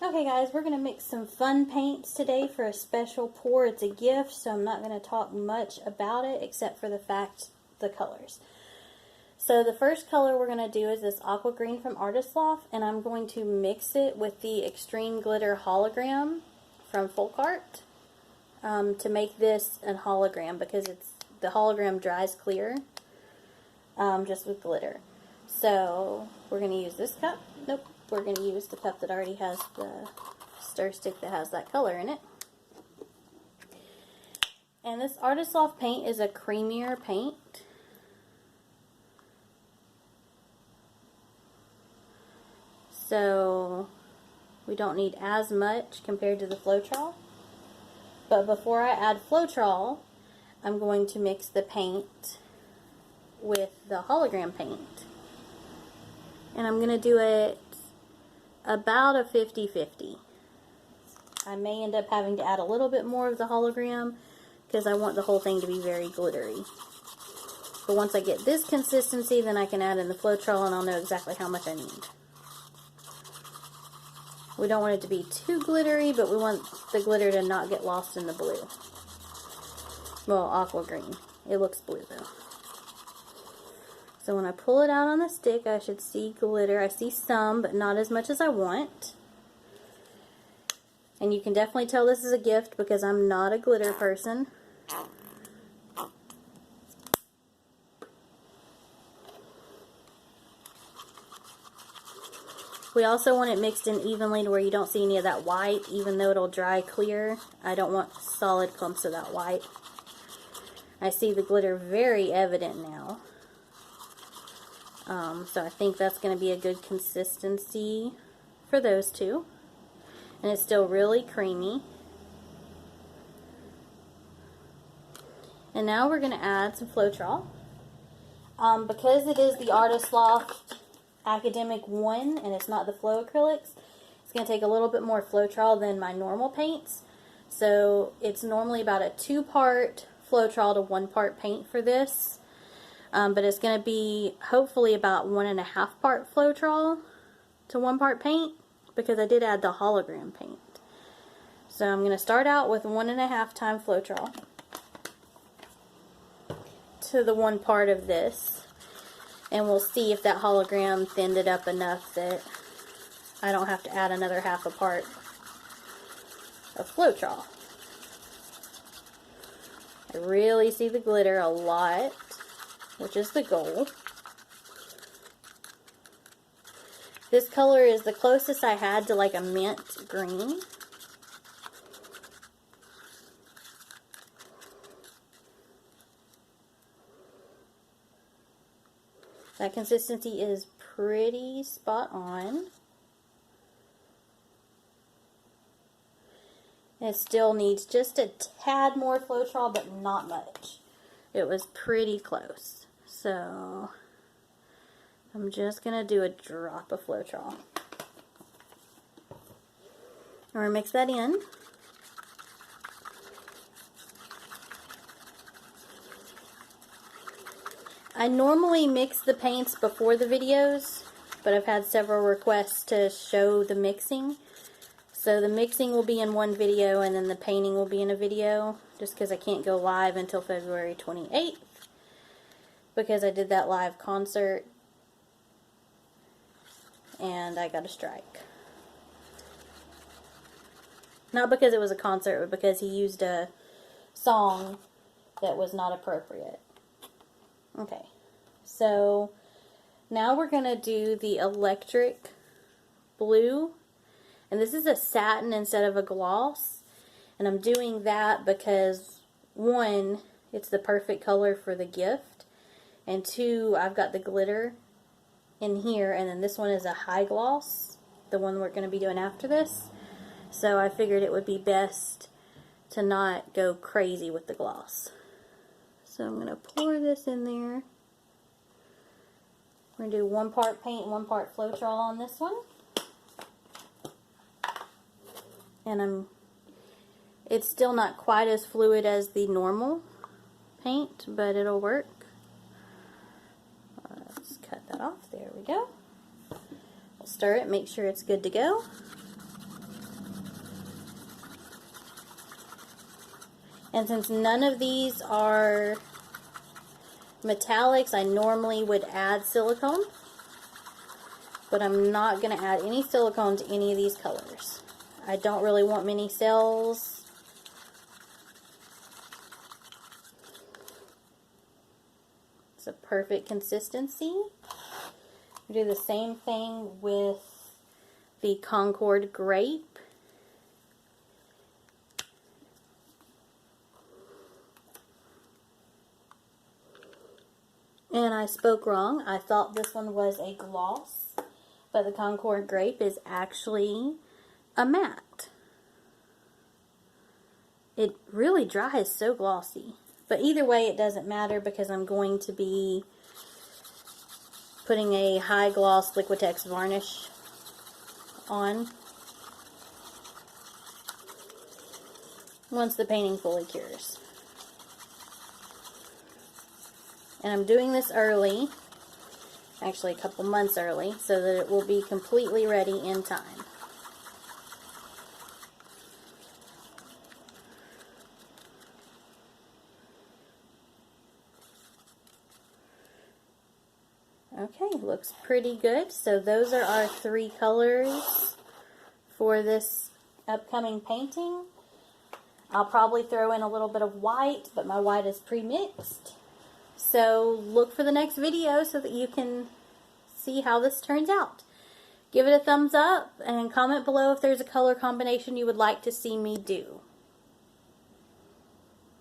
Okay guys, we're going to mix some fun paints today for a special pour. It's a gift, so I'm not going to talk much about it except for the colors. So the first color we're going to do is this aqua green from Artist Loft, and I'm going to mix it with the Extreme Glitter Hologram from Folk Art to make this a hologram, because the hologram dries clear just with glitter. So we're going to use this cup. Nope. We're going to use the cup that already has the stir stick that has that color in it. And this Artist Loft paint is a creamier paint. So we don't need as much compared to the floetrol. But before I add floetrol, I'm going to mix the paint with the hologram paint. And I'm going to do it about a 50-50. I may end up having to add a little bit more of the hologram because I want the whole thing to be very glittery. But once I get this consistency, then I can add in the floetrol and I'll know exactly how much I need. We don't want it to be too glittery, but we want the glitter to not get lost in the blue. Well, aqua green. It looks blue though. So when I pull it out on the stick, I should see glitter. I see some, but not as much as I want. And you can definitely tell this is a gift because I'm not a glitter person. We also want it mixed in evenly to where you don't see any of that white, even though it'll dry clear. I don't want solid clumps of that white. I see the glitter very evident now. So I think that's going to be a good consistency for those two. And it's still really creamy. And now we're going to add some floetrol. Because it is the Artist Loft Academic 1 and it's not the Flow Acrylics, it's going to take a little bit more floetrol than my normal paints. So it's normally about a 2-part floetrol to 1-part paint for this. But it's going to be hopefully about 1.5 part floetrol to 1 part paint, because I did add the hologram paint. So I'm going to start out with 1.5 times floetrol to the 1 part of this, and we'll see if that hologram thinned it up enough that I don't have to add another 1/2 part of floetrol. I really see the glitter a lot, which is the goal. This color is the closest I had to like a mint green. That consistency is pretty spot on. It still needs just a tad more floetrol, but not much. It was pretty close. So I'm just going to do a drop of floetrol. I'm going to mix that in. I normally mix the paints before the videos, but I've had several requests to show the mixing. So the mixing will be in one video and then the painting will be in a video, just because I can't go live until February 28th. Because I did that live concert and I got a strike. Not because it was a concert, but because he used a song that was not appropriate. Okay, so now we're going to do the electric blue. And this is a satin instead of a gloss. And I'm doing that because, 1, it's the perfect color for the gift. And 2, I've got the glitter in here, and then this one is a high gloss, the one we're going to be doing after this. So I figured it would be best to not go crazy with the gloss. So I'm going to pour this in there. We're going to do 1 part paint, 1 part floetrol on this one. And it's still not quite as fluid as the normal paint, but it'll work. Let's cut that off. There we go. We'll stir it, make sure it's good to go. And since none of these are metallics, I normally would add silicone, but I'm not going to add any silicone to any of these colors. I don't really want many cells. It's a perfect consistency. Do the same thing with the Concord grape. And I spoke wrong. I thought this one was a gloss, but the Concord grape is actually a matte. It really dries so glossy. But either way, it doesn't matter because I'm going to be putting a high gloss Liquitex varnish on once the painting fully cures. And I'm doing this early, actually a couple months early, so that it will be completely ready in time. Okay, looks pretty good. So those are our 3 colors for this upcoming painting. I'll probably throw in a little bit of white, but my white is pre-mixed. So look for the next video so that you can see how this turns out. Give it a thumbs up and comment below if there's a color combination you would like to see me do.